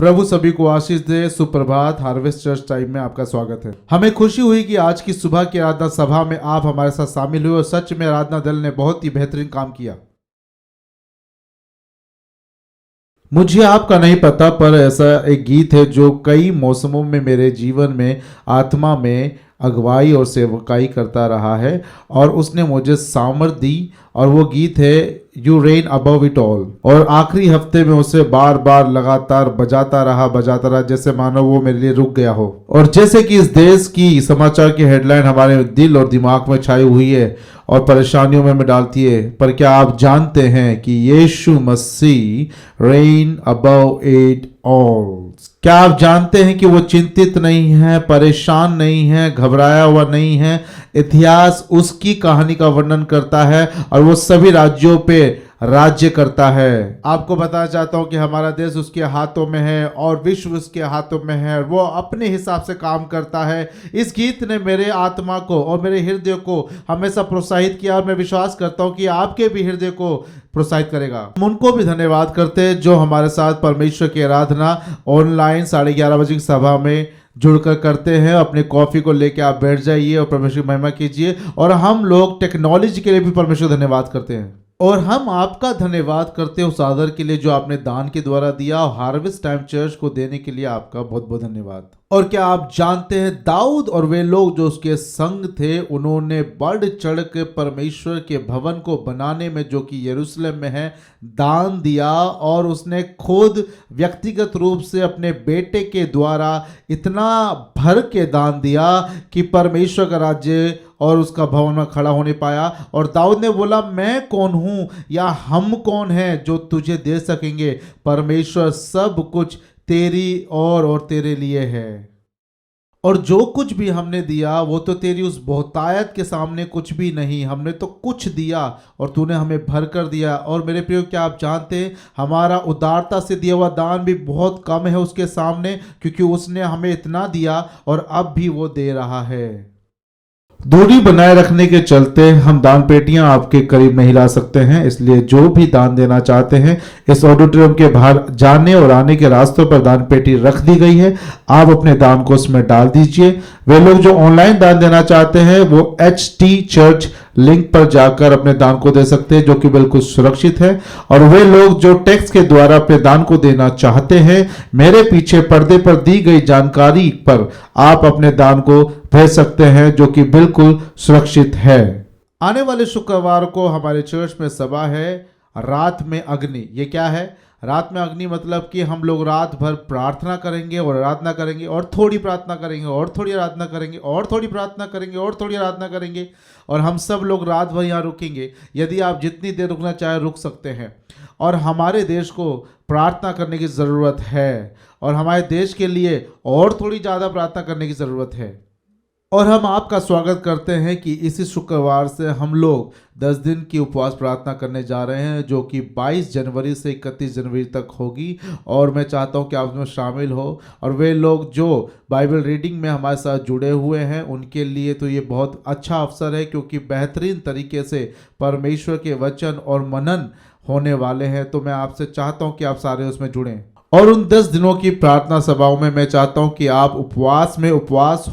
प्रभु सभी को आशीष दे। सुप्रभात। हार्वेस्ट चर्च टाइम में आपका स्वागत है। हमें खुशी हुई कि आज की सुबह की आराधना सभा में आप हमारे साथ शामिल हुए और सच में आराधना दल ने बहुत ही बेहतरीन काम किया। मुझे आपका नहीं पता, पर ऐसा एक गीत है जो कई मौसमों में मेरे जीवन में आत्मा में अगुवाई और सेवकाई करता रहा है और उसने मुझे सामर्थ दी, और वो गीत है you rain above it all. और आखिरी हफ्ते में उसे बार बार लगातार बजाता रहा, जैसे मानो वो मेरे लिए रुक गया हो। और जैसे कि इस देश की समाचार की हेडलाइन हमारे दिल और दिमाग में छाई हुई है और परेशानियों में डालती है, पर क्या आप जानते हैं कि यीशु मसीह रेन अबव इट ऑल। क्या आप जानते हैं कि वो चिंतित नहीं है, परेशान नहीं है, घबराया हुआ नहीं है। इतिहास उसकी कहानी का वर्णन करता है और वो सभी राज्यों पे राज्य करता है। आपको बताना चाहता हूं कि हमारा देश उसके हाथों में है और विश्व उसके हाथों में है। वो अपने हिसाब से काम करता है। इस गीत ने मेरे आत्मा को और मेरे हृदय को हमेशा प्रोत्साहित किया और मैं विश्वास करता हूं कि आपके भी हृदय को प्रोत्साहित करेगा। हम उनको भी धन्यवाद करते हैं जो हमारे साथ परमेश्वर की आराधना ऑनलाइन 11:30 बजे की सभा में जुड़कर करते हैं। अपने कॉफी को लेकर आप बैठ जाइए और परमेश्वर की महिमा कीजिए। और हम लोग टेक्नोलॉजी के लिए भी परमेश्वर को धन्यवाद करते हैं और हम आपका धन्यवाद करते हैं उस आदर के लिए जो आपने दान के द्वारा दिया और हार्वेस्ट टाइम चर्च को देने के लिए आपका बहुत बहुत धन्यवाद। और क्या आप जानते हैं दाऊद और वे लोग जो उसके संग थे, उन्होंने बढ़ चढ़ के परमेश्वर के भवन को बनाने में, जो कि यरूशलेम में है, दान दिया। और उसने खुद व्यक्तिगत रूप से अपने बेटे के द्वारा इतना भर के दान दिया कि परमेश्वर का राज्य और उसका भवन में खड़ा होने पाया। और दाऊद ने बोला, मैं कौन हूं या हम कौन हैं जो तुझे दे सकेंगे। परमेश्वर सब कुछ तेरी और तेरे लिए है, और जो कुछ भी हमने दिया वो तो तेरी उस बहुतायत के सामने कुछ भी नहीं। हमने तो कुछ दिया और तूने हमें भर कर दिया। और मेरे प्रियो, क्या आप जानते हैं हमारा उदारता से दिया हुआ दान भी बहुत कम है उसके सामने, क्योंकि उसने हमें इतना दिया और अब भी वो दे रहा है। दूरी बनाए रखने के चलते हम दान पेटियां आपके करीब नहीं ला सकते हैं, इसलिए जो भी दान देना चाहते हैं इस ऑडिटोरियम के बाहर जाने और आने के रास्तों पर दान पेटी रख दी गई है। आप अपने दान को उसमें डाल दीजिए। वे लोग जो ऑनलाइन दान देना चाहते हैं वो HT चर्च लिंक पर जाकर अपने दान को दे सकते हैं, जो कि बिल्कुल सुरक्षित है। और वे लोग जो टेक्स्ट के द्वारा अपने दान को देना चाहते हैं, मेरे पीछे पर्दे पर दी गई जानकारी पर आप अपने दान को भेज सकते हैं, जो कि बिल्कुल सुरक्षित है। आने वाले शुक्रवार को हमारे चर्च में सभा है रात में अग्नि। ये क्या है? रात में अग्नि मतलब कि हम लोग रात भर प्रार्थना करेंगे और आराधना करेंगे और थोड़ी प्रार्थना करेंगे और थोड़ी आराधना करेंगे और थोड़ी प्रार्थना करेंगे और थोड़ी आराधना करेंगे। और हम सब लोग रात भर यहाँ रुकेंगे। यदि आप जितनी देर रुकना चाहे रुक सकते हैं। और हमारे देश को प्रार्थना करने की ज़रूरत है और हमारे देश के लिए और थोड़ी ज़्यादा प्रार्थना करने की ज़रूरत है। और हम आपका स्वागत करते हैं कि इसी शुक्रवार से हम लोग 10 दिन की उपवास प्रार्थना करने जा रहे हैं, जो कि 22 जनवरी से 31 जनवरी तक होगी। और मैं चाहता हूं कि आप उसमें शामिल हो। और वे लोग जो बाइबल रीडिंग में हमारे साथ जुड़े हुए हैं उनके लिए तो ये बहुत अच्छा अवसर है, क्योंकि बेहतरीन तरीके से परमेश्वर के वचन और मनन होने वाले हैं। तो मैं आपसे चाहता हूँ कि आप सारे उसमें जुड़ें। और उन 10 दिनों की प्रार्थना सभाओं में मैं चाहता हूं कि आप उपवास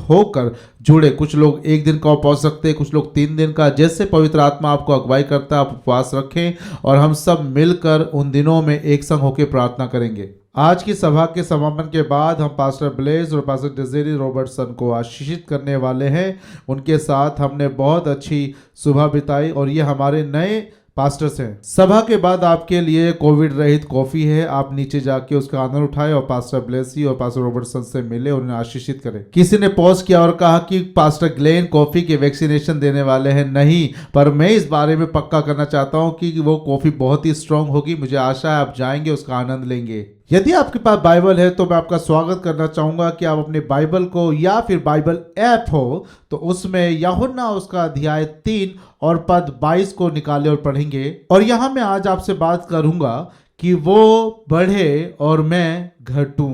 होकर जुड़े। कुछ लोग 1 दिन का उपवास रखते हैं, कुछ लोग 3 दिन का। जैसे पवित्र आत्मा आपको अगुवाई करता है आप उपवास रखें और हम सब मिलकर उन दिनों में एक संग होकर प्रार्थना करेंगे। आज की सभा के समापन के बाद हम पास्टर ब्लेज और पास्टर डेज़ेरी रॉबर्टसन को आशीषित करने वाले हैं। उनके साथ हमने बहुत अच्छी सुबह बिताई और ये हमारे नए पास्टर्स हैं। सभा के बाद आपके लिए कोविड रहित कॉफी है, आप नीचे जाके उसका आनंद उठाएं और पास्टर ब्लेसी और पास्टर रॉबर्टसन से मिले और उन्हें आशीषित करें। किसी ने पॉज किया और कहा कि पास्टर ग्लेन कॉफी के वैक्सीनेशन देने वाले हैं। नहीं, पर मैं इस बारे में पक्का करना चाहता हूं कि वो कॉफी बहुत ही स्ट्रांग होगी। मुझे आशा है आप जाएंगे, उसका आनंद लेंगे। यदि आपके पास बाइबल है तो मैं आपका स्वागत करना चाहूंगा कि आप अपने बाइबल को या फिर बाइबल ऐप हो तो उसमें यूहन्ना उसका अध्याय 3 और पद 22 को निकाले और पढ़ेंगे। और यहां मैं आज आपसे बात करूंगा कि वो बढ़े और मैं घटूं।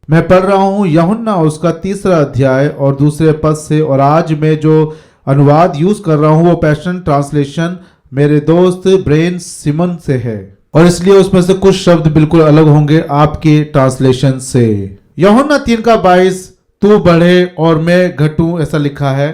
मैं पढ़ रहा हूं यूहन्ना उसका 3 अध्याय और 2 पद से। और आज मैं जो अनुवाद यूज कर रहा हूं वो पैशन ट्रांसलेशन मेरे दोस्त ब्रेन सिमन से है। और इसलिए उसमें से कुछ शब्द बिल्कुल अलग होंगे आपके ट्रांसलेशन से। यूहन्ना 3:22 तू बढ़े और मैं घटूं, ऐसा लिखा है।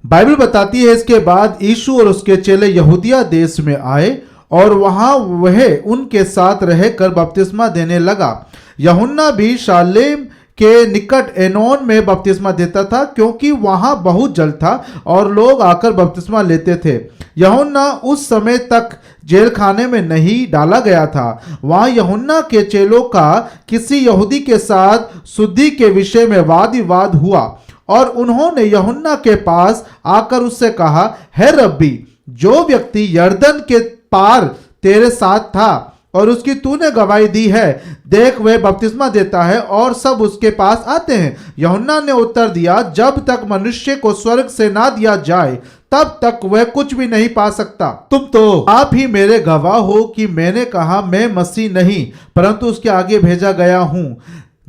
बाइबल बताती है इसके बाद यीशु और उसके चेले यहूदिया देश में आए और वहां वह उनके साथ रहकर बपतिस्मा देने लगा। यूहन्ना भी शालेम के निकट एनोन में बपतिस्मा देता था, क्योंकि वहां बहुत जल था और लोग आकर बपतिस्मा लेते थे। यूहन्ना उस समय तक जेल खाने में नहीं डाला गया था। वहां यूहन्ना के चेलों का किसी यहूदी के साथ शुद्धि के विषय में वाद विवाद हुआ और उन्होंने यूहन्ना के पास आकर उससे कहा, है रब्बी, जो व्यक्ति यरदन के पार तेरे साथ था और उसकी तूने गवाही दी है, देख वह बपतिस्मा देता है और सब उसके पास आते हैं। यूहन्ना ने उत्तर दिया, जब तक मनुष्य को स्वर्ग से ना दिया जाए तब तक वह कुछ भी नहीं पा सकता। तुम तो आप ही मेरे गवाह हो कि मैंने कहा मैं मसीह नहीं परंतु उसके आगे भेजा गया हूं।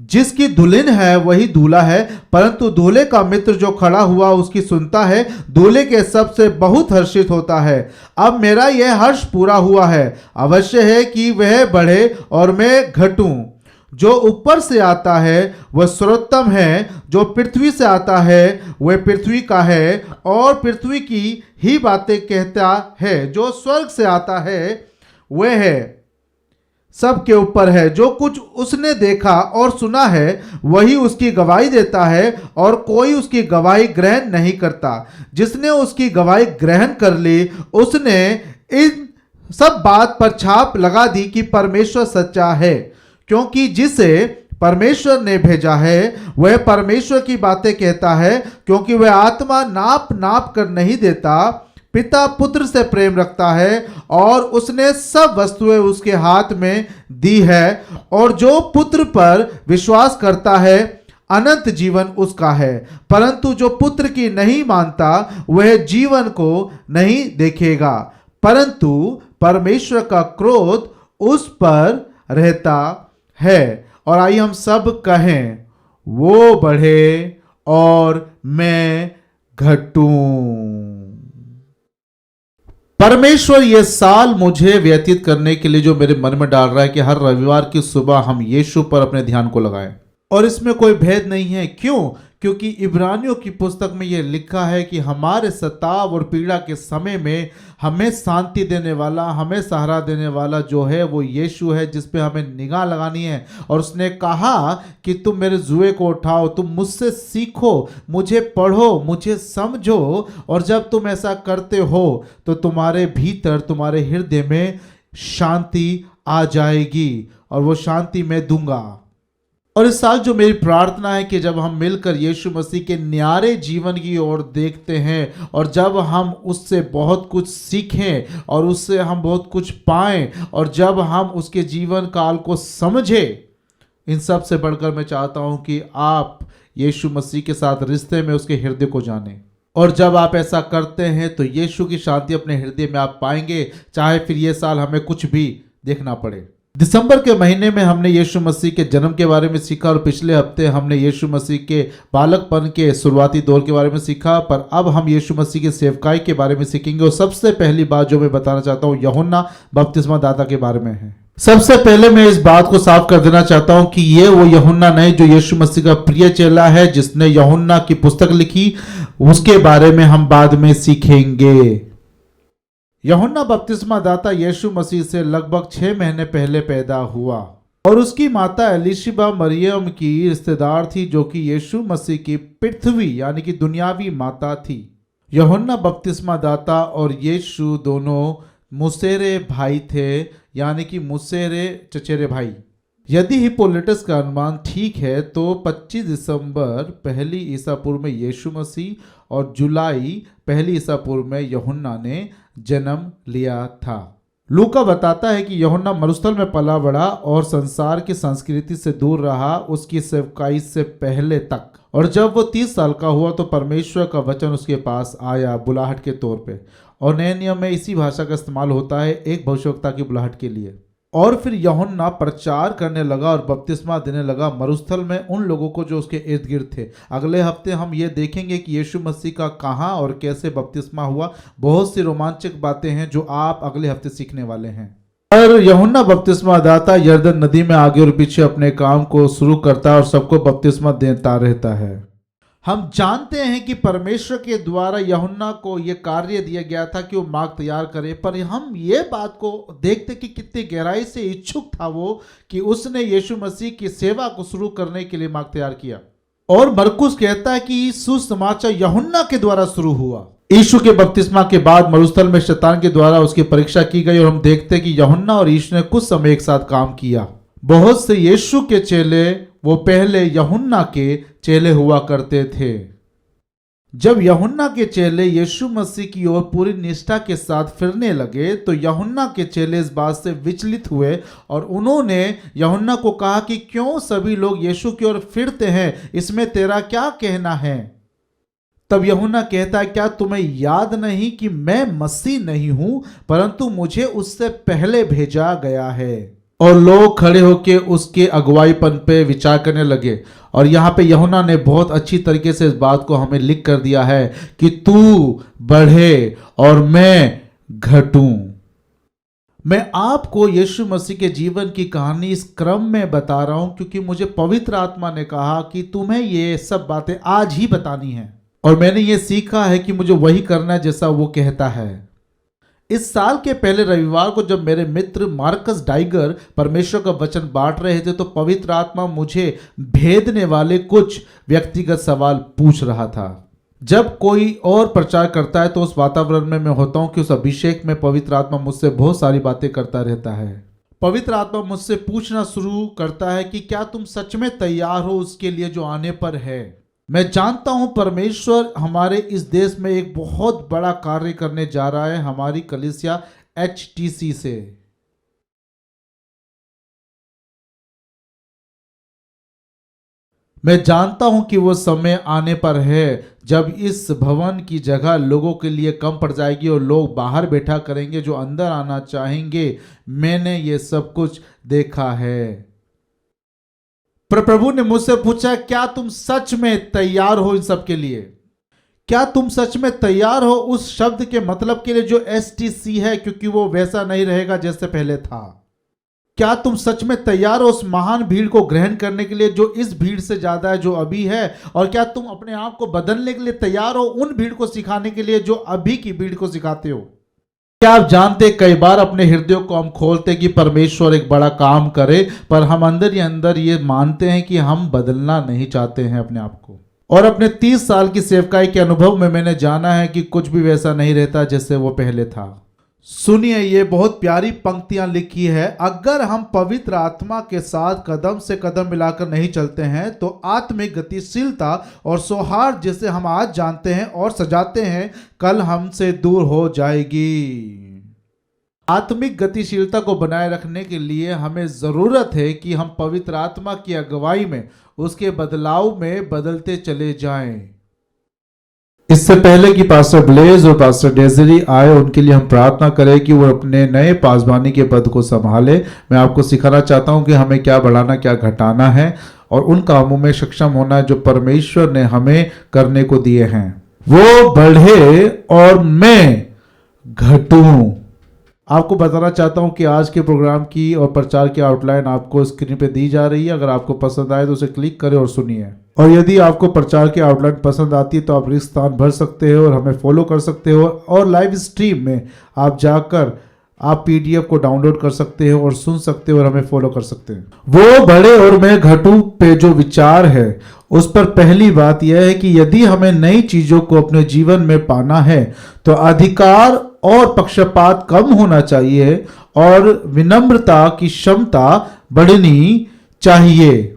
जिसकी दुल्हन है वही दूल्हा है, परंतु दूल्हे का मित्र जो खड़ा हुआ उसकी सुनता है, दूल्हे के सबसे बहुत हर्षित होता है। अब मेरा यह हर्ष पूरा हुआ है। अवश्य है कि वह बढ़े और मैं घटूं। जो ऊपर से आता है वह सर्वोत्तम है, जो पृथ्वी से आता है वह पृथ्वी का है और पृथ्वी की ही बातें कहता है। जो स्वर्ग से आता है वह है सबके ऊपर है। जो कुछ उसने देखा और सुना है वही उसकी गवाही देता है और कोई उसकी गवाही ग्रहण नहीं करता। जिसने उसकी गवाही ग्रहण कर ली उसने इन सब बात पर छाप लगा दी कि परमेश्वर सच्चा है, क्योंकि जिसे परमेश्वर ने भेजा है वह परमेश्वर की बातें कहता है, क्योंकि वह आत्मा नाप नाप कर नहीं देता। पिता पुत्र से प्रेम रखता है और उसने सब वस्तुएं उसके हाथ में दी है, और जो पुत्र पर विश्वास करता है अनंत जीवन उसका है, परंतु जो पुत्र की नहीं मानता वह जीवन को नहीं देखेगा, परंतु परमेश्वर का क्रोध उस पर रहता है। और आइए हम सब कहें, वो बढ़े और मैं घटूं। परमेश्वर ये साल मुझे व्यतीत करने के लिए जो मेरे मन में डाल रहा है कि हर रविवार की सुबह हम यीशु पर अपने ध्यान को लगाएं, और इसमें कोई भेद नहीं है। क्यों? क्योंकि इब्रानियों की पुस्तक में यह लिखा है कि हमारे सताव और पीड़ा के समय में हमें शांति देने वाला, हमें सहारा देने वाला जो है वो यीशु है, जिस पे हमें निगाह लगानी है। और उसने कहा कि तुम मेरे जुए को उठाओ, तुम मुझसे सीखो, मुझे पढ़ो, मुझे समझो, और जब तुम ऐसा करते हो तो तुम्हारे भीतर, तुम्हारे हृदय में शांति आ जाएगी, और वो शांति मैं दूंगा। और इस साल जो मेरी प्रार्थना है कि जब हम मिलकर यीशु मसीह के न्यारे जीवन की ओर देखते हैं और जब हम उससे बहुत कुछ सीखें और उससे हम बहुत कुछ पाएं और जब हम उसके जीवन काल को समझें, इन सब से बढ़कर मैं चाहता हूं कि आप यीशु मसीह के साथ रिश्ते में उसके हृदय को जानें। और जब आप ऐसा करते हैं तो यीशु की शांति अपने हृदय में आप पाएंगे, चाहे फिर ये साल हमें कुछ भी देखना पड़े। दिसंबर के महीने में हमने यीशु मसीह के जन्म के बारे में सीखा और पिछले हफ्ते हमने यीशु मसीह के बालकपन के शुरुआती दौर के बारे में सीखा, पर अब हम यीशु मसीह की सेवकाई के बारे में सीखेंगे। और सबसे पहली बात जो मैं बताना चाहता हूँ यूहन्ना बपतिस्मा दाता के बारे में है। सबसे पहले मैं इस बात को साफ कर देना चाहता हूं कि ये वो यूहन्ना नहीं जो यीशु मसीह का प्रिय चेला है, जिसने यूहन्ना की पुस्तक लिखी, उसके बारे में हम बाद में सीखेंगे। यूहन्ना बपतिस्मा दाता यीशु मसीह से लगभग 6 महीने पहले पैदा हुआ और उसकी माता एलिशिबा मरियम की रिश्तेदार थी, जो कि यीशु मसीह की पृथ्वी यानी कि दुनियावी माता थी। यूहन्ना बपतिस्मा दाता और यीशु दोनों मुसेरे भाई थे, यानी कि मुसेरे चचेरे भाई। यदि हिप्पोलिटस का अनुमान ठीक है तो 25 दिसंबर पहली ईसा पूर्व में यीशु मसीह और जुलाई पहली ईसा पूर्व में यूहन्ना ने जन्म लिया था। लूका बताता है कि यूहन्ना मरुस्थल में पला बढ़ा और संसार की संस्कृति से दूर रहा उसकी सेवकाई से पहले तक। और जब वो 30 साल का हुआ तो परमेश्वर का वचन उसके पास आया बुलाहट के तौर पे, और नए नियम में इसी भाषा का इस्तेमाल होता है एक भविष्यवक्ता की बुलाहट के लिए। और फिर यूहन्ना प्रचार करने लगा और बपतिस्मा देने लगा मरुस्थल में उन लोगों को जो उसके इर्द गिर्द थे। अगले हफ्ते हम ये देखेंगे कि यीशु मसीह का कहाँ और कैसे बपतिस्मा हुआ। बहुत सी रोमांचक बातें हैं जो आप अगले हफ्ते सीखने वाले हैं। और यूहन्ना बपतिस्मा दाता यरदन नदी में आगे और पीछे अपने काम को शुरू करता है और सबको बपतिस्मा देता रहता है। हम जानते हैं कि परमेश्वर के द्वारा यूहन्ना को यह कार्य दिया गया था कि वो मार्ग तैयार करे, पर हम ये बात को देखते कि कितनी गहराई से इच्छुक था वो कि उसने यीशु मसीह की सेवा को शुरू करने के लिए मार्ग तैयार किया। और मरकुस कहता है कि सुसमाचार यूहन्ना के द्वारा शुरू हुआ। यीशु के बपतिस्मा के बाद मरुस्थल में शैतान के द्वारा उसकी परीक्षा की गई और हम देखते हैं कि यूहन्ना और यीशु ने कुछ समय एक साथ काम किया। बहुत से यीशु के चेले वो पहले यूहन्ना के चेले हुआ करते थे। जब यूहन्ना के चेले यीशु मसीह की ओर पूरी निष्ठा के साथ फिरने लगे तो यूहन्ना के चेले इस बात से विचलित हुए और उन्होंने यूहन्ना को कहा कि क्यों सभी लोग यीशु की ओर फिरते हैं, इसमें तेरा क्या कहना है? तब यूहन्ना कहता है, क्या तुम्हें याद नहीं कि मैं मसीह नहीं हूं परंतु मुझे उससे पहले भेजा गया है? और लोग खड़े होकर उसके अगुवाईपन पे विचार करने लगे। और यहाँ पे यूहन्ना ने बहुत अच्छी तरीके से इस बात को हमें लिख कर दिया है कि तू बढ़े और मैं घटूं। मैं आपको यीशु मसीह के जीवन की कहानी इस क्रम में बता रहा हूं क्योंकि मुझे पवित्र आत्मा ने कहा कि तुम्हें ये सब बातें आज ही बतानी है और मैंने ये सीखा है कि मुझे वही करना है जैसा वो कहता है। इस साल के पहले रविवार को जब मेरे मित्र मार्कस डाइगर परमेश्वर का वचन बांट रहे थे तो पवित्र आत्मा मुझे भेदने वाले कुछ व्यक्तिगत सवाल पूछ रहा था। जब कोई और प्रचार करता है तो उस वातावरण में मैं होता हूं कि उस अभिषेक में पवित्र आत्मा मुझसे बहुत सारी बातें करता रहता है। पवित्र आत्मा मुझसे पूछना शुरू करता है कि क्या तुम सच में तैयार हो उसके लिए जो आने पर है। मैं जानता हूं परमेश्वर हमारे इस देश में एक बहुत बड़ा कार्य करने जा रहा है हमारी कलीसिया HTC से। मैं जानता हूं कि वो समय आने पर है जब इस भवन की जगह लोगों के लिए कम पड़ जाएगी और लोग बाहर बैठा करेंगे जो अंदर आना चाहेंगे। मैंने ये सब कुछ देखा है। पर प्रभु ने मुझसे पूछा, क्या तुम सच में तैयार हो इन सब के लिए? क्या तुम सच में तैयार हो उस शब्द के मतलब के लिए जो STC है, क्योंकि वो वैसा नहीं रहेगा जैसे पहले था? क्या तुम सच में तैयार हो उस महान भीड़ को ग्रहण करने के लिए जो इस भीड़ से ज्यादा है जो अभी है? और क्या तुम अपने आप को बदलने के लिए तैयार हो उन भीड़ को सिखाने के लिए जो अभी की भीड़ को सिखाते हो? क्या आप जानते कई बार अपने हृदय को हम खोलते कि परमेश्वर एक बड़ा काम करे, पर हम अंदर ही अंदर ये मानते हैं कि हम बदलना नहीं चाहते हैं अपने आप को। और अपने 30 साल की सेवकाई के अनुभव में मैंने जाना है कि कुछ भी वैसा नहीं रहता जैसे वो पहले था। सुनिए, ये बहुत प्यारी पंक्तियां लिखी है। अगर हम पवित्र आत्मा के साथ कदम से कदम मिलाकर नहीं चलते हैं तो आत्मिक गतिशीलता और सौहार्द जिसे हम आज जानते हैं और सजाते हैं कल हमसे दूर हो जाएगी। आत्मिक गतिशीलता को बनाए रखने के लिए हमें जरूरत है कि हम पवित्र आत्मा की अगुवाई में उसके बदलाव में बदलते चले जाएं। इससे पहले कि पास्टर ब्लेज और पास्टर डेजरी आए उनके लिए हम प्रार्थना करें कि वो अपने नए पासबानी के पद को संभाले। मैं आपको सिखाना चाहता हूं कि हमें क्या बढ़ाना क्या घटाना है और उन कामों में सक्षम होना है जो परमेश्वर ने हमें करने को दिए हैं। वो बढ़े और मैं घटूं। आपको बताना चाहता हूं कि आज के प्रोग्राम की और प्रचार की आउटलाइन आपको स्क्रीन पे दी जा रही है। अगर आपको पसंद आए तो उसे क्लिक करें और सुनिए। और यदि आपको प्रचार की आउटलाइन पसंद आती है तो आप रिक्त स्थान भर सकते हो और हमें फॉलो कर सकते हो और लाइव स्ट्रीम में आप जाकर आप PDF को डाउनलोड कर सकते हो और सुन सकते हो और हमें फॉलो कर सकते हैं। वो बढ़े और मैं घटूं पे जो विचार है उस पर पहली बात यह है कि यदि हमें नई चीजों को अपने जीवन में पाना है तो अधिकार और पक्षपात कम होना चाहिए और विनम्रता की क्षमता बढ़नी चाहिए।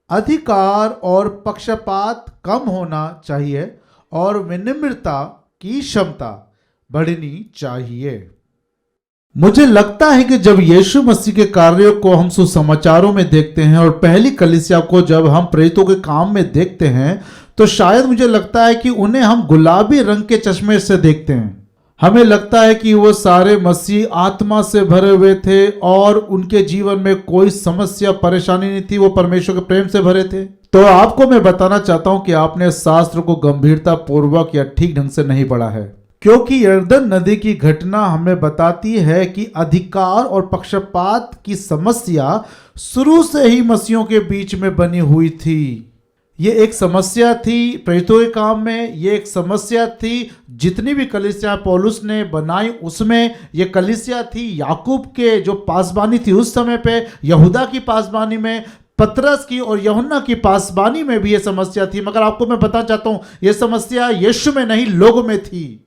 अधिकार और पक्षपात कम होना चाहिए और विनम्रता की क्षमता बढ़नी चाहिए। मुझे लगता है कि जब यीशु मसीह के कार्यों को हम सुसमाचारों में देखते हैं और पहली कलीसिया को जब हम प्रेरितों के काम में देखते हैं तो शायद मुझे लगता है कि उन्हें हम गुलाबी रंग के चश्मे से देखते हैं। हमें लगता है कि वो सारे मसीह आत्मा से भरे हुए थे और उनके जीवन में कोई समस्या परेशानी नहीं थी, वो परमेश्वर के प्रेम से भरे थे। तो आपको मैं बताना चाहता हूं कि आपने शास्त्र को गंभीरता पूर्वक या ठीक ढंग से नहीं पढ़ा है। क्योंकि यरदन नदी की घटना हमें बताती है कि अधिकार और पक्षपात की समस्या शुरू से ही मसीहों के बीच में बनी हुई थी। ये एक समस्या थी प्रेरितों के काम में, ये एक समस्या थी जितनी भी कलीसिया पौलुस ने बनाई उसमें, ये कलीसिया थी याकूब के जो पासबानी थी उस समय पे, यहूदा की पासबानी में, पतरस की और यूहन्ना की पासबानी में भी ये समस्या थी। मगर आपको मैं बताना चाहता हूं ये समस्या यीशु में नहीं लोगों में थी।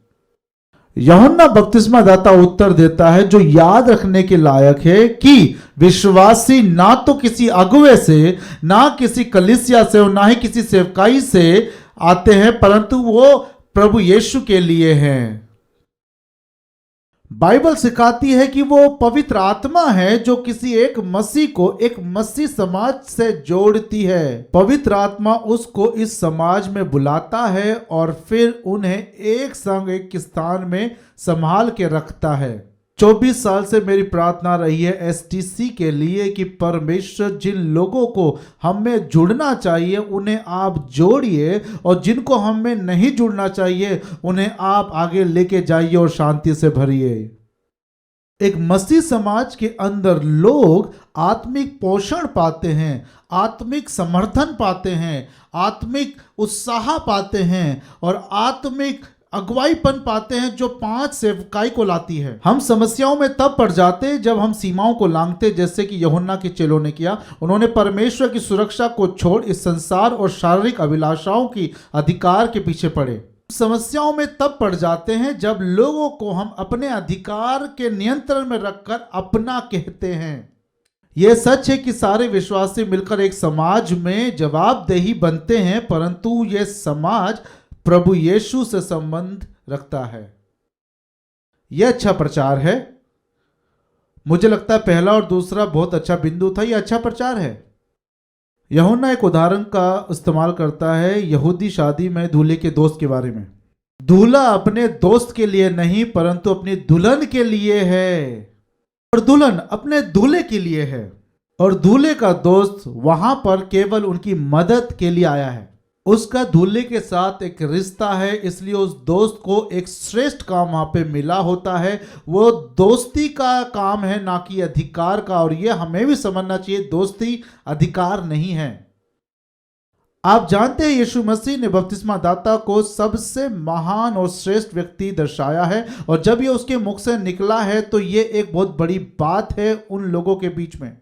यूहन्ना बपतिस्मा दाता उत्तर देता है जो याद रखने के लायक है कि विश्वासी ना तो किसी अगुवे से, ना किसी कलीसिया से और ना ही किसी सेवकाई से आते हैं, परंतु वो प्रभु यीशु के लिए हैं। बाइबल सिखाती है कि वो पवित्र आत्मा है जो किसी एक मसीह को एक मसीह समाज से जोड़ती है। पवित्र आत्मा उसको इस समाज में बुलाता है और फिर उन्हें एक संग एक स्थान में संभाल के रखता है। 24 साल से मेरी प्रार्थना रही है एसटीसी के लिए कि परमेश्वर जिन लोगों को हमें जुड़ना चाहिए उन्हें आप जोड़िए, और जिनको हमें नहीं जुड़ना चाहिए उन्हें आप आगे लेके जाइए और शांति से भरिए। एक मसीह समाज के अंदर लोग आत्मिक पोषण पाते हैं, आत्मिक समर्थन पाते हैं, आत्मिक उत्साह पाते हैं और आत्मिक अगुवाईपन पाते हैं जो 5 सेवकाई को लाती है। हम समस्याओं में तब पड़ जाते हैं जब हम सीमाओं को लांघते, जैसे कि यूहन्ना के चेलों ने किया। उन्होंने परमेश्वर की सुरक्षा को छोड़ इस संसार और शारीरिक अभिलाषाओं की अधिकार के पीछे पड़े। समस्याओं में तब पड़ जाते हैं जब लोगों को हम अपने अधिकार के नियंत्रण में रखकर अपना कहते हैं। यह सच है कि सारे विश्वासी मिलकर एक समाज में जवाबदेही बनते हैं, परंतु यह समाज प्रभु यीशु से संबंध रखता है। यह अच्छा प्रचार है। मुझे लगता है पहला और दूसरा बहुत अच्छा बिंदु था। यह अच्छा प्रचार है। यूहन्ना एक उदाहरण का इस्तेमाल करता है यहूदी शादी में दूल्हे के दोस्त के बारे में। दूल्हा अपने दोस्त के लिए नहीं परंतु अपनी दुल्हन के लिए है, और दुल्हन अपने दूल्हे के लिए है, और दूल्हे का दोस्त वहां पर केवल उनकी मदद के लिए आया है। उसका दूल्हे के साथ एक रिश्ता है, इसलिए उस दोस्त को एक श्रेष्ठ काम वहां पे मिला होता है। वो दोस्ती का काम है, ना कि अधिकार का। और ये हमें भी समझना चाहिए, दोस्ती अधिकार नहीं है। आप जानते हैं यीशु मसीह ने बपतिस्मा दाता को सबसे महान और श्रेष्ठ व्यक्ति दर्शाया है, और जब ये उसके मुख से निकला है तो ये एक बहुत बड़ी बात है उन लोगों के बीच में।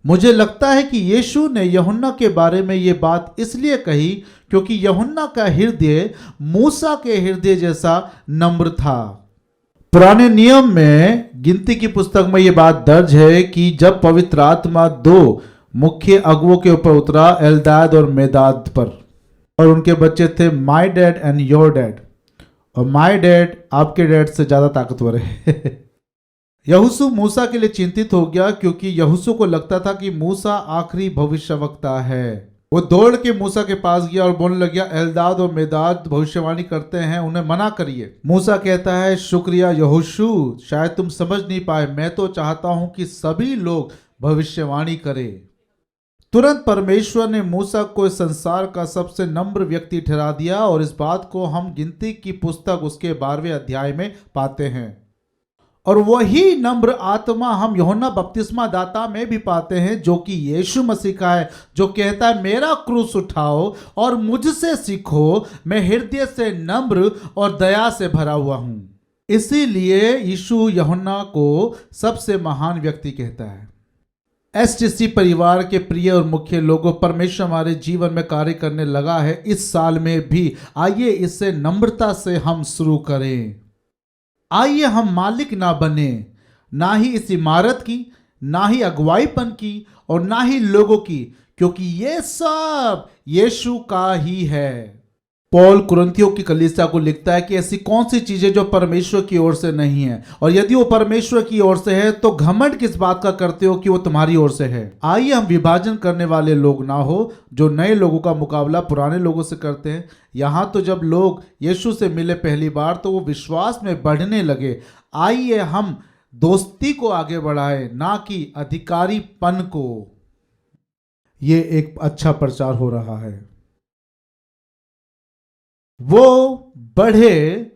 मुझे लगता है कि यीशु ने यूहन्ना के बारे में ये बात इसलिए कही क्योंकि यूहन्ना का हृदय मूसा के हृदय जैसा नम्र था। पुराने नियम में गिनती की पुस्तक में ये बात दर्ज है कि जब पवित्र आत्मा 2 मुख्य अगुवों के ऊपर उतरा, एल्दाद और मेदाद पर, और उनके बच्चे थे my dad and your dad, और माय डैड आपके डैड से ज्यादा ताकतवर है। यहोशू मूसा के लिए चिंतित हो गया क्योंकि यहोशू को लगता था कि मूसा आखिरी भविष्यवक्ता है। वो दौड़ के मूसा के पास गया और बोलने लग गया, एल्दाद और मेदाद भविष्यवाणी करते हैं, उन्हें मना करिए। मूसा कहता है, शुक्रिया यहोशू, शायद तुम समझ नहीं पाए, मैं तो चाहता हूं कि सभी लोग भविष्यवाणी करें। तुरंत परमेश्वर ने मूसा को इस संसार का सबसे नम्र व्यक्ति ठहरा दिया, और इस बात को हम गिनती की पुस्तक उसके 12वें अध्याय में पाते हैं। और वही नम्र आत्मा हम यूहन्ना बपतिस्मा दाता में भी पाते हैं, जो कि यीशु मसीह का है, जो कहता है मेरा क्रूस उठाओ और मुझसे सीखो, मैं हृदय से नम्र और दया से भरा हुआ हूं। इसीलिए यीशु यूहन्ना को सबसे महान व्यक्ति कहता है। एसटीसी परिवार के प्रिय और मुख्य लोगों, परमेश्वर हमारे जीवन में कार्य करने लगा है इस साल में भी। आइए इससे नम्रता से हम शुरू करें। आइए हम मालिक ना बने, ना ही इस इमारत की, ना ही अगुवाईपन की, और ना ही लोगों की, क्योंकि ये सब यीशु का ही है। पौल कुरिन्थियों की कलीसिया को लिखता है कि ऐसी कौन सी चीजें जो परमेश्वर की ओर से नहीं है, और यदि वो परमेश्वर की ओर से है तो घमंड किस बात का करते हो कि वो तुम्हारी ओर से है। आइए हम विभाजन करने वाले लोग ना हो, जो नए लोगों का मुकाबला पुराने लोगों से करते हैं। यहाँ तो जब लोग यीशु से मिले पहली बार तो वो विश्वास में बढ़ने लगे। आइए हम दोस्ती को आगे बढ़ाएं, ना कि अधिकारीपन को। ये एक अच्छा प्रचार हो रहा है। वो बढ़े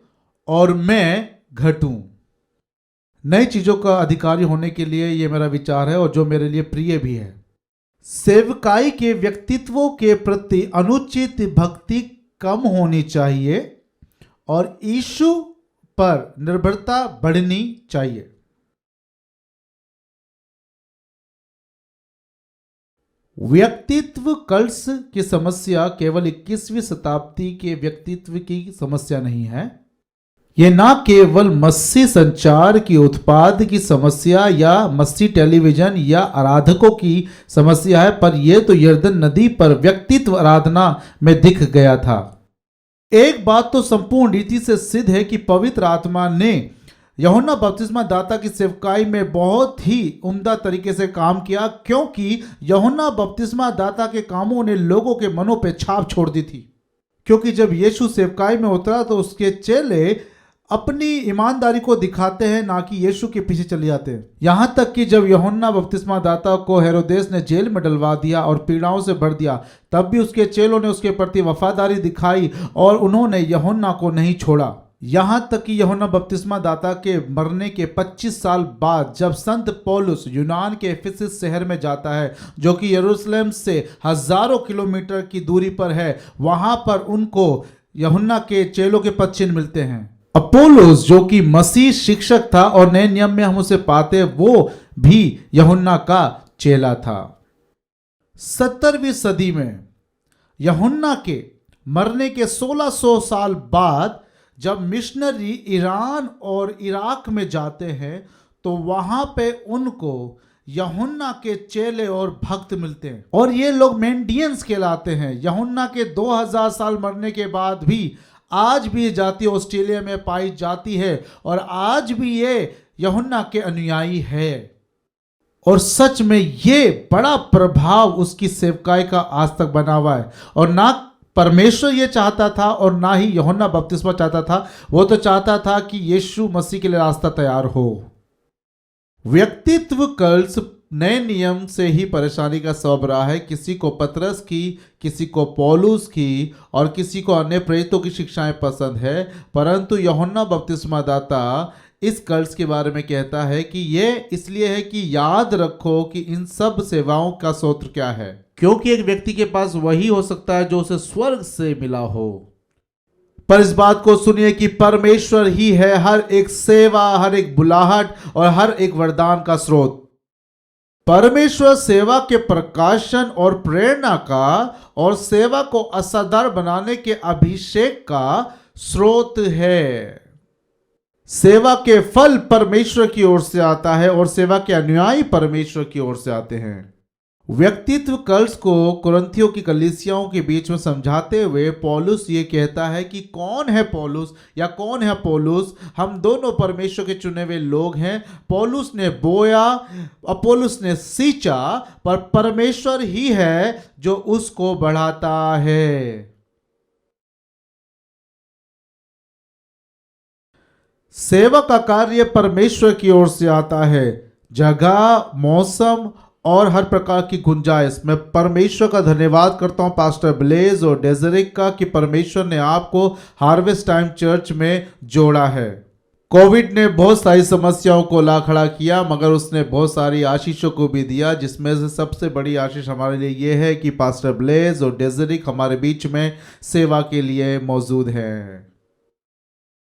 और मैं घटूं। नई चीजों का अधिकारी होने के लिए ये मेरा विचार है और जो मेरे लिए प्रिय भी है। सेवकाई के व्यक्तित्वों के प्रति अनुचित भक्ति कम होनी चाहिए और यीशु पर निर्भरता बढ़नी चाहिए। व्यक्तित्व कल्स की समस्या केवल 21वीं शताब्दी के व्यक्तित्व की समस्या नहीं है। यह ना केवल मसीह संचार की उत्पाद की समस्या या मसीह टेलीविजन या आराधकों की समस्या है, पर यह तो यर्दन नदी पर व्यक्तित्व आराधना में दिख गया था। एक बात तो संपूर्ण रीति से सिद्ध है कि पवित्र आत्मा ने यूहन्ना बपतिस्मा दाता की सेवकाई में बहुत ही उम्दा तरीके से काम किया, क्योंकि यूहन्ना बपतिस्मा दाता के कामों ने लोगों के मनों पर छाप छोड़ दी थी। क्योंकि जब यीशु सेवकाई में उतरा तो उसके चेले अपनी ईमानदारी को दिखाते हैं, ना कि यीशु के पीछे चले जाते हैं। यहां तक कि जब यूहन्ना बपतिस्मा दाता को हेरोदेस ने जेल में डलवा दिया और पीड़ाओं से भर दिया, तब भी उसके चेलों ने उसके प्रति वफादारी दिखाई और उन्होंने यूहन्ना को नहीं छोड़ा। यहां तक कि यूहन्ना बपतिस्मा दाता के मरने के 25 साल बाद जब संत पौलुस यूनान के इफिसस शहर में जाता है, जो कि यरूशलेम से हजारों किलोमीटर की दूरी पर है, वहां पर उनको यूहन्ना के चेलों के पद चिन्ह मिलते हैं। अपोलोस जो कि मसीह शिक्षक था और नए नियम में हम उसे पाते, वो भी यूहन्ना का चेला था। 17वीं सदी में यूहन्ना के मरने के 1600 साल बाद जब मिशनरी ईरान और इराक में जाते हैं तो वहां पे उनको यूहन्ना के चेले और भक्त मिलते हैं और ये लोग मेंडियंस कहलाते हैं। यूहन्ना के 2000 साल मरने के बाद भी आज भी ये जाति ऑस्ट्रेलिया में पाई जाती है और आज भी ये यूहन्ना के अनुयायी है। और सच में ये बड़ा प्रभाव उसकी सेवकाई का आज तक बना हुआ है। और ना परमेश्वर ये चाहता था और ना ही यूहन्ना बपतिस्मा चाहता था, वो तो चाहता था कि यीशु मसीह के लिए रास्ता तैयार हो। व्यक्तित्व कल्स नए नियम से ही परेशानी का सबब रहा है। किसी को पतरस की, किसी को पौलुस की और किसी को अन्य प्रेरितों की शिक्षाएं पसंद है, परंतु यूहन्ना बपतिस्मा दाता इस कल्स के बारे में कहता है कि यह इसलिए है कि याद रखो कि इन सब सेवाओं का स्रोत क्या है, क्योंकि एक व्यक्ति के पास वही हो सकता है जो उसे स्वर्ग से मिला हो। पर इस बात को सुनिए कि परमेश्वर ही है हर एक सेवा, हर एक बुलाहट और हर एक वरदान का स्रोत। परमेश्वर सेवा के प्रकाशन और प्रेरणा का और सेवा को असरदार बनाने के अभिषेक का स्रोत है। सेवा के फल परमेश्वर की ओर से आता है और सेवा के अनुयायी परमेश्वर की ओर से आते हैं। व्यक्तित्व कल्स को कुरिन्थियों की कलीसियाओं के बीच में समझाते हुए पौलुस ये कहता है कि कौन है पौलुस या कौन है अपोलोस? हम दोनों परमेश्वर के चुने हुए लोग हैं। पौलुस ने बोया, अपोलोस ने सींचा, पर परमेश्वर ही है जो उसको बढ़ाता है। सेवा का कार्य परमेश्वर की ओर से आता है। जगह, मौसम और हर प्रकार की गुंजाइश। मैं परमेश्वर का धन्यवाद करता हूं पास्टर ब्लेज और डेजरिक का कि परमेश्वर ने आपको हार्वेस्ट टाइम चर्च में जोड़ा है। कोविड ने बहुत सारी समस्याओं को ला खड़ा किया, मगर उसने बहुत सारी आशीषों को भी दिया, जिसमें से सबसे बड़ी आशीष हमारे लिए ये है कि पास्टर ब्लेज और डेजरिक हमारे बीच में सेवा के लिए मौजूद हैं।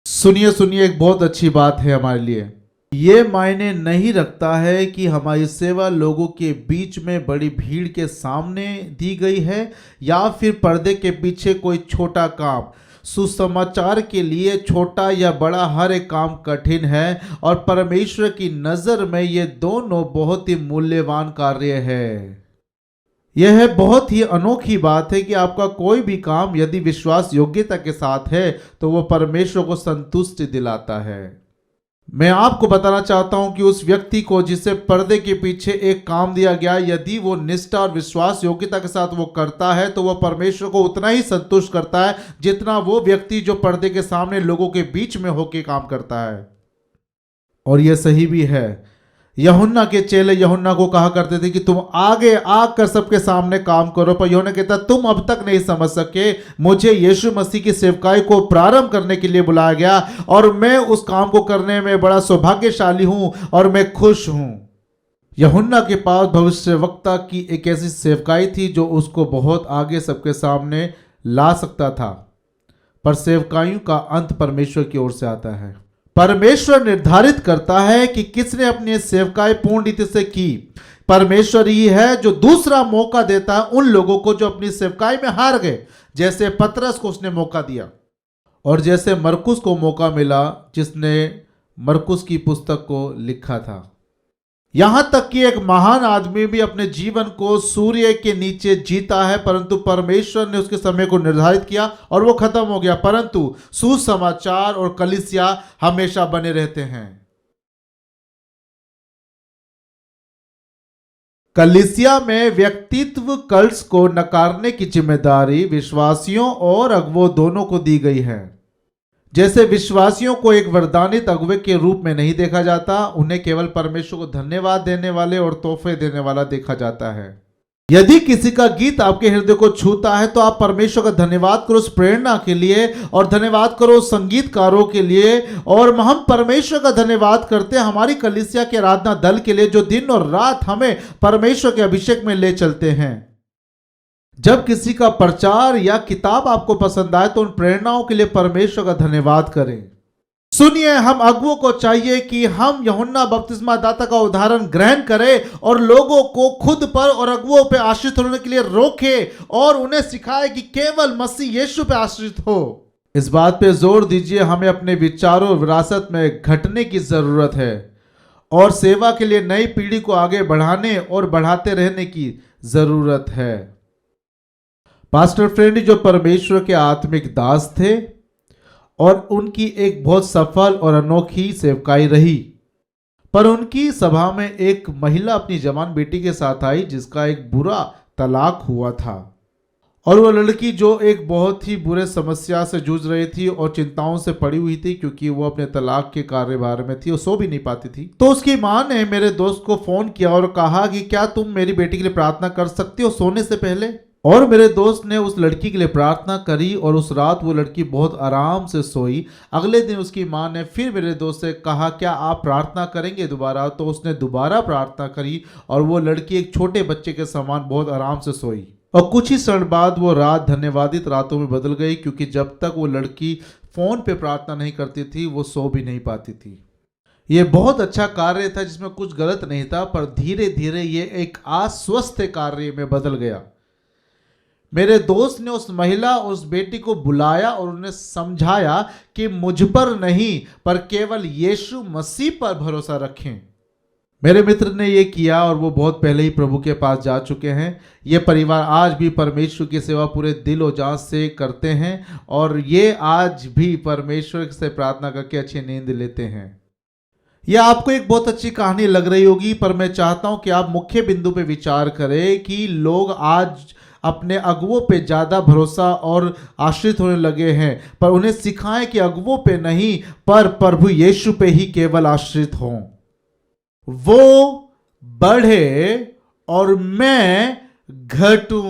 सुनिए सुनिए, एक बहुत अच्छी बात है हमारे लिए। ये मायने नहीं रखता है कि हमारी सेवा लोगों के बीच में बड़ी भीड़ के सामने दी गई है या फिर पर्दे के पीछे कोई छोटा काम। सुसमाचार के लिए छोटा या बड़ा हर एक काम कठिन है और परमेश्वर की नज़र में ये दोनों बहुत ही मूल्यवान कार्य है। यह बहुत ही अनोखी बात है कि आपका कोई भी काम यदि विश्वास योग्यता के साथ है तो वो परमेश्वर को संतुष्टि दिलाता है। मैं आपको बताना चाहता हूं कि उस व्यक्ति को जिसे पर्दे के पीछे एक काम दिया गया, यदि वो निष्ठा और विश्वास योग्यता के साथ वो करता है तो वह परमेश्वर को उतना ही संतुष्ट करता है जितना वो व्यक्ति जो पर्दे के सामने लोगों के बीच में होकर काम करता है। और यह सही भी है। यूहन्ना के चेले यूहन्ना को कहा करते थे कि तुम आगे आकर सबके सामने काम करो, पर यूहन्ना कहता तुम अब तक नहीं समझ सके, मुझे यीशु मसीह की सेवकाई को प्रारंभ करने के लिए बुलाया गया और मैं उस काम को करने में बड़ा सौभाग्यशाली हूं और मैं खुश हूं। यूहन्ना के पास भविष्यवक्ता की एक ऐसी सेवकाई थी जो उसको बहुत आगे सबके सामने ला सकता था, पर सेवकाइयों का अंत परमेश्वर की ओर से आता है। परमेश्वर निर्धारित करता है कि किसने अपनी सेवकाई पूर्ण रीति से की। परमेश्वर ही है जो दूसरा मौका देता है उन लोगों को जो अपनी सेवकाई में हार गए, जैसे पतरस को उसने मौका दिया और जैसे मरकुस को मौका मिला जिसने मरकुस की पुस्तक को लिखा था। यहां तक कि एक महान आदमी भी अपने जीवन को सूर्य के नीचे जीता है, परंतु परमेश्वर ने उसके समय को निर्धारित किया और वो खत्म हो गया, परंतु सुसमाचार और कलीसिया हमेशा बने रहते हैं। कलीसिया में व्यक्तित्व कल्स को नकारने की जिम्मेदारी विश्वासियों और अगुवों दोनों को दी गई है। जैसे विश्वासियों को एक वरदानित अगुवे के रूप में नहीं देखा जाता, उन्हें केवल परमेश्वर को धन्यवाद देने वाले और तोहफे देने वाला देखा जाता है। यदि किसी का गीत आपके हृदय को छूता है तो आप परमेश्वर का धन्यवाद करो उस प्रेरणा के लिए और धन्यवाद करो संगीतकारों के लिए। और हम परमेश्वर का धन्यवाद करते हैं हमारी कलीसिया के आराधना दल के लिए जो दिन और रात हमें परमेश्वर के अभिषेक में ले चलते हैं। जब किसी का प्रचार या किताब आपको पसंद आए तो उन प्रेरणाओं के लिए परमेश्वर का धन्यवाद करें। सुनिए, हम अगुवों को चाहिए कि हम यूहन्ना बपतिस्मा दाता का उदाहरण ग्रहण करें और लोगों को खुद पर और अगुवों पर आश्रित होने के लिए रोकें और उन्हें सिखाएं कि केवल मसीह यीशु पे आश्रित हो। इस बात पे जोर दीजिए हमें अपने विचारों और विरासत में घटने की जरूरत है और सेवा के लिए नई पीढ़ी को आगे बढ़ाने और बढ़ाते रहने की जरूरत है। पास्टर फ्रेंड जो परमेश्वर के आत्मिक दास थे और उनकी एक बहुत सफल और अनोखी सेवकाई रही, पर उनकी सभा में एक महिला अपनी जवान बेटी के साथ आई जिसका एक बुरा तलाक हुआ था और वो लड़की जो एक बहुत ही बुरे समस्या से जूझ रही थी और चिंताओं से पड़ी हुई थी क्योंकि वो अपने तलाक के कार्यभार में थी और सो भी नहीं पाती थी। तो उसकी माँ ने मेरे दोस्त को फोन किया और कहा कि क्या तुम मेरी बेटी के लिए प्रार्थना कर सकती हो सोने से पहले। और मेरे दोस्त ने उस लड़की के लिए प्रार्थना करी और उस रात वो लड़की बहुत आराम से सोई। अगले दिन उसकी माँ ने फिर मेरे दोस्त से कहा क्या आप प्रार्थना करेंगे दोबारा, तो उसने दोबारा प्रार्थना करी और वो लड़की एक छोटे बच्चे के समान बहुत आराम से सोई। और कुछ ही क्षण बाद वो रात धन्यवादित रातों में बदल गई क्योंकि जब तक वो लड़की फोन पे प्रार्थना नहीं करती थी वो सो भी नहीं पाती थी। ये बहुत अच्छा कार्य था जिसमें कुछ गलत नहीं था, पर धीरे धीरे ये एक अस्वस्थ कार्य में बदल गया। मेरे दोस्त ने उस महिला उस बेटी को बुलाया और उन्हें समझाया कि मुझ पर नहीं पर केवल यीशु मसीह पर भरोसा रखें। मेरे मित्र ने ये किया और वो बहुत पहले ही प्रभु के पास जा चुके हैं। ये परिवार आज भी परमेश्वर की सेवा पूरे दिल और जान से करते हैं और ये आज भी परमेश्वर से प्रार्थना करके अच्छी नींद लेते हैं। यह आपको एक बहुत अच्छी कहानी लग रही होगी, पर मैं चाहता हूं कि आप मुख्य बिंदु पे विचार करें कि लोग आज अपने अगुवों पे ज़्यादा भरोसा और आश्रित होने लगे हैं, पर उन्हें सिखाएं कि अगुवों पे नहीं पर प्रभु यीशु पे ही केवल आश्रित हों। वो बढ़े और मैं घटूं।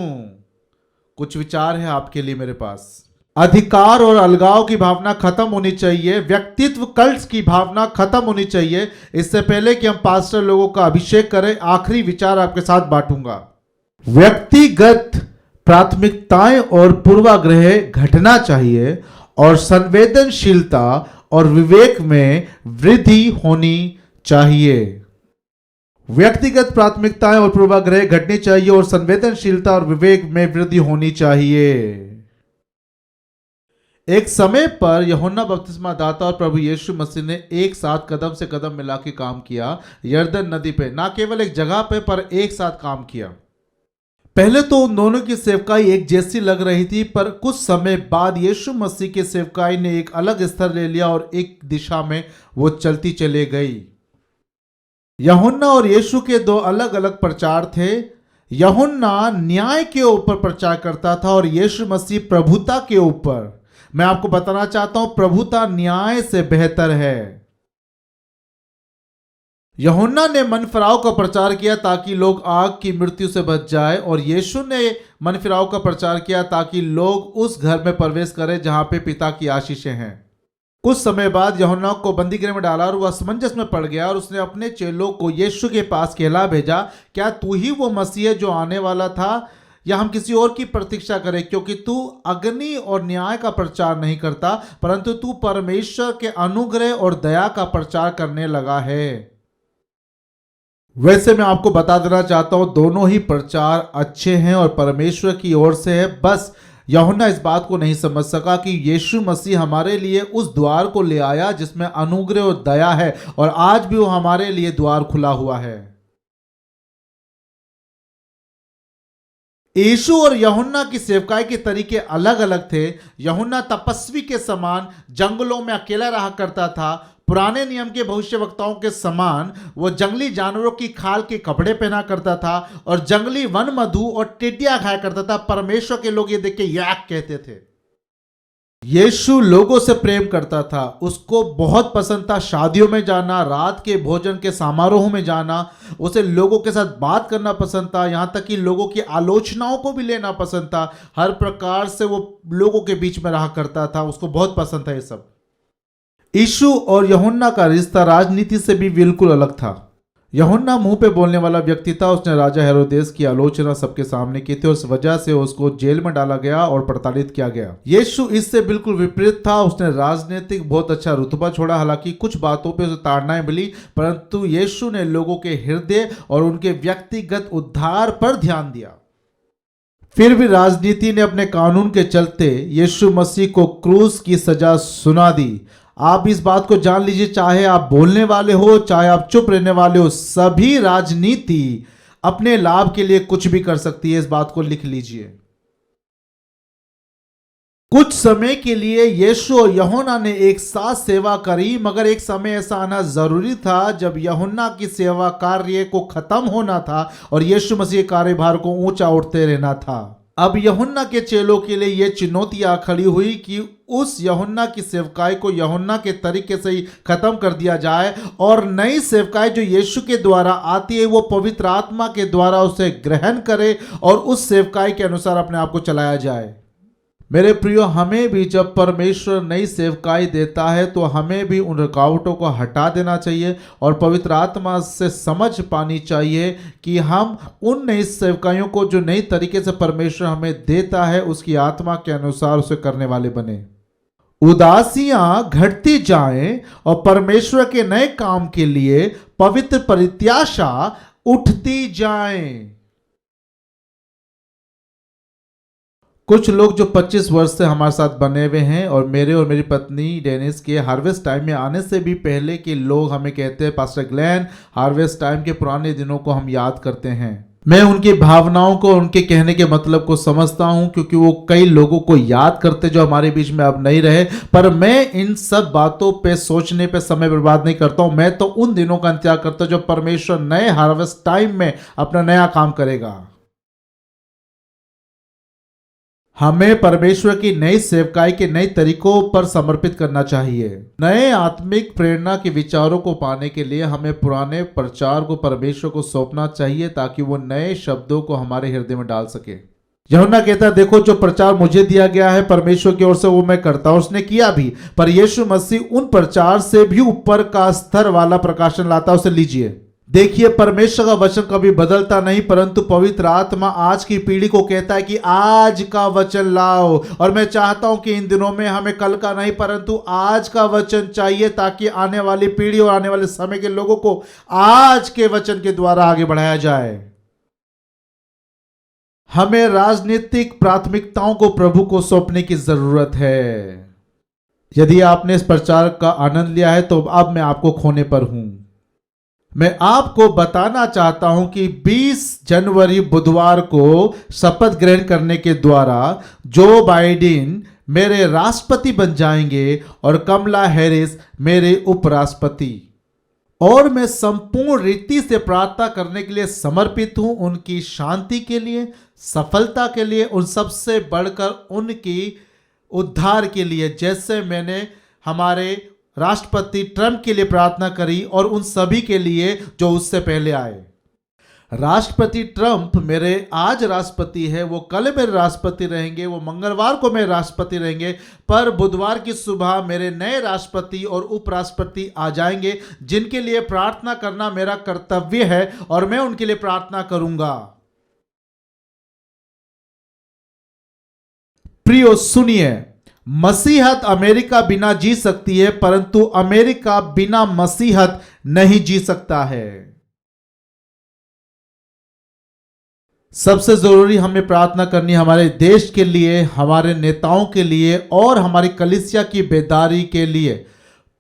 कुछ विचार है आपके लिए मेरे पास। अधिकार और अलगाव की भावना खत्म होनी चाहिए, व्यक्तित्व कल्ट की भावना खत्म होनी चाहिए। इससे पहले कि हम पास्टर लोगों का अभिषेक करें, आखिरी विचार आपके साथ बांटूंगा। व्यक्तिगत प्राथमिकताएं और पूर्वाग्रह घटना चाहिए और संवेदनशीलता और विवेक में वृद्धि होनी चाहिए। व्यक्तिगत प्राथमिकताएं और पूर्वाग्रह घटनी चाहिए और संवेदनशीलता और विवेक में वृद्धि होनी चाहिए। एक समय पर यूहन्ना बपतिस्मा दाता और प्रभु यीशु मसीह ने एक साथ कदम से कदम मिला के काम किया यर्दन नदी पे, ना केवल एक जगह पे पर एक साथ काम किया। पहले तो उन दोनों की सेवकाई एक जैसी लग रही थी, पर कुछ समय बाद यीशु मसीह की सेवकाई ने एक अलग स्तर ले लिया और एक दिशा में वो चलती चले गई। यूहन्ना और यीशु के दो अलग अलग प्रचार थे। यूहन्ना न्याय के ऊपर प्रचार करता था और यीशु मसीह प्रभुता के ऊपर। मैं आपको बताना चाहता हूं प्रभुता न्याय से बेहतर है। यूहन्ना ने मनफिराव का प्रचार किया ताकि लोग आग की मृत्यु से बच जाए, और यीशु ने मनफिराव का प्रचार किया ताकि लोग उस घर में प्रवेश करें जहां पे पिता की आशीषें हैं। कुछ समय बाद यूहन्ना को बंदीगृह में डाला और वह असमंजस में पड़ गया, और उसने अपने चेलों को यीशु के पास कहला भेजा, क्या तू ही वो मसीह है जो आने वाला था, या हम किसी और की प्रतीक्षा करें? क्योंकि तू अग्नि और न्याय का प्रचार नहीं करता, परंतु तू परमेश्वर के अनुग्रह और दया का प्रचार करने लगा है। वैसे मैं आपको बता देना चाहता हूं, दोनों ही प्रचार अच्छे हैं और परमेश्वर की ओर से है। बस यूहन्ना इस बात को नहीं समझ सका कि यीशु मसीह हमारे लिए उस द्वार को ले आया जिसमें अनुग्रह और दया है, और आज भी वो हमारे लिए द्वार खुला हुआ है। यीशु और यूहन्ना की सेवकाई के तरीके अलग अलग थे। यूहन्ना तपस्वी के समान जंगलों में अकेला रहा करता था। पुराने नियम के भविष्यवक्ताओं के समान वो जंगली जानवरों की खाल के कपड़े पहना करता था और जंगली वन मधु और टिड्डियां खाया करता था। परमेश्वर के लोग ये देख के याक कहते थे। यीशु लोगों से प्रेम करता था, उसको बहुत पसंद था शादियों में जाना, रात के भोजन के समारोह में जाना, उसे लोगों के साथ बात करना पसंद था, यहाँ तक कि लोगों की आलोचनाओं को भी लेना पसंद था। हर प्रकार से वो लोगों के बीच में रहा करता था, उसको बहुत पसंद था ये सब। यीशु और यूहन्ना का रिश्ता राजनीति से भी बिल्कुल अलग था। यूहन्ना मुंह पे बोलने वाला व्यक्ति था। उसने राजा हेरोदेस की आलोचना सबके सामने की थी, उस वजह से उसको जेल में डाला गया और प्रताड़ित किया गया। यीशु इससे बिल्कुल विपरीत था। उसने राजनीतिक बहुत अच्छा रुतबा छोड़ा, हालांकि कुछ बातों पे उसे ताड़नाएं मिली, परंतु यीशु ने लोगों के हृदय और उनके व्यक्तिगत उद्धार पर ध्यान दिया। फिर भी राजनीति ने अपने कानून के चलते यीशु मसीह को क्रूस की सजा सुना दी। आप इस बात को जान लीजिए, चाहे आप बोलने वाले हो चाहे आप चुप रहने वाले हो, सभी राजनीति अपने लाभ के लिए कुछ भी कर सकती है। इस बात को लिख लीजिए। कुछ समय के लिए यीशु और यूहन्ना ने एक साथ सेवा करी, मगर एक समय ऐसा आना जरूरी था जब यूहन्ना की सेवा कार्य को खत्म होना था और यीशु मसीह कार्यभार को ऊंचा उठते रहना था। अब यूहन्ना के चेलों के लिए यह चुनौतियां खड़ी हुई कि उस यूहन्ना की सेवकाई को यूहन्ना के तरीके से ही खत्म कर दिया जाए, और नई सेवकाई जो यीशु के द्वारा आती है वो पवित्र आत्मा के द्वारा उसे ग्रहण करे और उस सेवकाई के अनुसार अपने आप को चलाया जाए। मेरे प्रियो, हमें भी जब परमेश्वर नई सेवकाई देता है तो हमें भी उन रुकावटों को हटा देना चाहिए और पवित्र आत्मा से समझ पानी चाहिए कि हम उन नई सेवकाइयों को जो नई तरीके से परमेश्वर हमें देता है उसकी आत्मा के अनुसार उसे करने वाले बने। उदासियां घटती जाएं और परमेश्वर के नए काम के लिए पवित्र प्रत्याशा उठती जाएं। कुछ लोग जो 25 वर्ष से हमारे साथ बने हुए हैं, और मेरी पत्नी डेनिस के हार्वेस्ट टाइम में आने से भी पहले के लोग हमें कहते हैं, पास्टर ग्लेन, हार्वेस्ट टाइम के पुराने दिनों को हम याद करते हैं। मैं उनकी भावनाओं को, उनके कहने के मतलब को समझता हूं, क्योंकि वो कई लोगों को याद करते जो हमारे बीच में अब नहीं रहे। पर मैं इन सब बातों पे सोचने पे समय बर्बाद नहीं करता हूं। मैं तो उन दिनों का इंतजार करता हूं जब परमेश्वर नए हार्वेस्ट टाइम में अपना नया काम करेगा। हमें परमेश्वर की नई सेवकाई के नए तरीकों पर समर्पित करना चाहिए। नए आत्मिक प्रेरणा के विचारों को पाने के लिए हमें पुराने प्रचार को परमेश्वर को सौंपना चाहिए ताकि वो नए शब्दों को हमारे हृदय में डाल सके। यूहन्ना कहता है, देखो जो प्रचार मुझे दिया गया है परमेश्वर की ओर से वो मैं करता हूं। उसने किया भी, पर यीशु मसीह उन प्रचार से भी ऊपर का स्तर वाला प्रकाशन लाता, उसे लीजिए। देखिए, परमेश्वर का वचन कभी बदलता नहीं, परंतु पवित्र आत्मा आज की पीढ़ी को कहता है कि आज का वचन लाओ। और मैं चाहता हूं कि इन दिनों में हमें कल का नहीं परंतु आज का वचन चाहिए, ताकि आने वाली पीढ़ी और आने वाले समय के लोगों को आज के वचन के द्वारा आगे बढ़ाया जाए। हमें राजनीतिक प्राथमिकताओं को प्रभु को सौंपने की जरूरत है। यदि आपने इस प्रचार का आनंद लिया है तो अब मैं आपको खोने पर हूं। मैं आपको बताना चाहता हूं कि 20 जनवरी बुधवार को शपथ ग्रहण करने के द्वारा जो बाइडेन मेरे राष्ट्रपति बन जाएंगे और कमला हैरिस मेरे उपराष्ट्रपति, और मैं संपूर्ण रीति से प्रार्थना करने के लिए समर्पित हूं, उनकी शांति के लिए, सफलता के लिए, उन सबसे बढ़कर उनकी उद्धार के लिए। जैसे मैंने हमारे राष्ट्रपति ट्रंप के लिए प्रार्थना करी और उन सभी के लिए जो उससे पहले आए। राष्ट्रपति ट्रंप मेरे आज राष्ट्रपति है, वो कल मेरे राष्ट्रपति रहेंगे, वो मंगलवार को मेरे राष्ट्रपति रहेंगे, पर बुधवार की सुबह मेरे नए राष्ट्रपति और उपराष्ट्रपति आ जाएंगे जिनके लिए प्रार्थना करना मेरा कर्तव्य है और मैं उनके लिए प्रार्थना करूंगा। प्रियो सुनिए, मसीहत अमेरिका बिना जी सकती है, परंतु अमेरिका बिना मसीहत नहीं जी सकता है। सबसे जरूरी हमें प्रार्थना करनी हमारे देश के लिए, हमारे नेताओं के लिए और हमारी कलीसिया की बेदारी के लिए।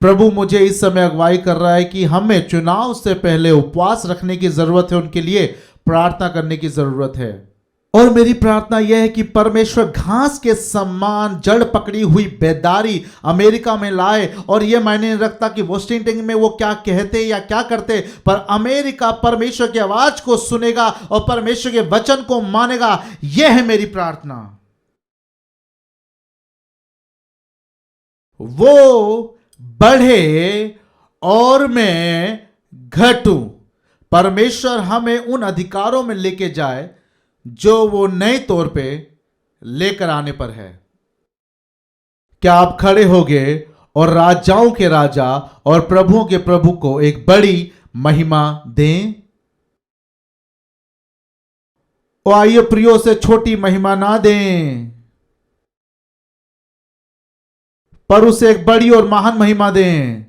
प्रभु मुझे इस समय अगुवाई कर रहा है कि हमें चुनाव से पहले उपवास रखने की जरूरत है, उनके लिए प्रार्थना करने की जरूरत है। और मेरी प्रार्थना यह है कि परमेश्वर घास के समान जड़ पकड़ी हुई बेदारी अमेरिका में लाए। और यह मायने नहीं रखता कि वॉशिंगटन में वो क्या कहते या क्या करते, पर अमेरिका परमेश्वर की आवाज को सुनेगा और परमेश्वर के वचन को मानेगा। यह है मेरी प्रार्थना। वो बढ़े और मैं घटूं। परमेश्वर हमें उन अधिकारों में लेके जाए जो वो नए तौर पे लेकर आने पर है। क्या आप खड़े होगे और राजाओं के राजा और प्रभुओं के प्रभु को एक बड़ी महिमा दें? और आइए प्रियो से छोटी महिमा ना दें, पर उसे एक बड़ी और महान महिमा दें।